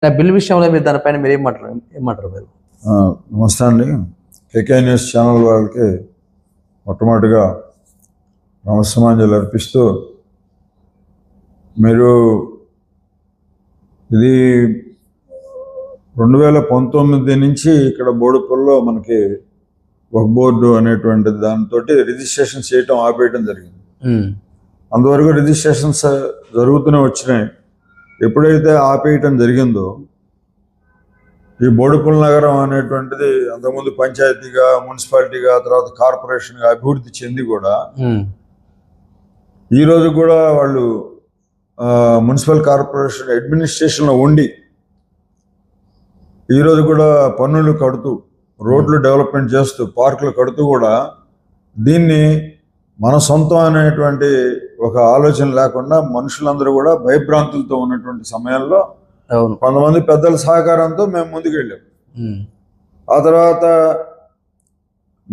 Bill విషయంలో మీరు దానిపైన మీరు ఏమంటారు మీరు? నమస్తే అండి. కేకే న్యూస్ ఛానల్ వాళ్ళకి మొట్టమొదటిగా నమస్సమాంజలు అర్పిస్తూ, మీరు ఇది 2019 నుంచి ఇక్కడ బోడుపల్లో మనకి వక్ఫ్ బోర్డు అనేటువంటి దాంతో రిజిస్ట్రేషన్ చేయటం ఆపేయటం జరిగింది. అందువరకు రిజిస్ట్రేషన్స్ జరుగుతూనే వచ్చినాయి. ఎప్పుడైతే ఆపేయటం జరిగిందో, ఈ బోడుపుల్ నగరం అనేటువంటిది అంతకుముందు పంచాయతీగా, మున్సిపాలిటీగా, తర్వాత కార్పొరేషన్గా అభివృద్ధి చెంది కూడా ఈరోజు కూడా వాళ్ళు మున్సిపల్ కార్పొరేషన్ అడ్మినిస్ట్రేషన్లో ఉండి ఈరోజు కూడా పన్నులు కడుతూ, రోడ్లు డెవలప్మెంట్ చేస్తూ, పార్కులు కడుతూ కూడా దీన్ని మన సొంతం అనేటువంటి ఒక ఆలోచన లేకుండా మనుషులందరూ కూడా భయభ్రాంతులతో ఉన్నటువంటి సమయంలో కొంతమంది పెద్దల సహకారంతో మేము ముందుకు వెళ్ళాం. ఆ తర్వాత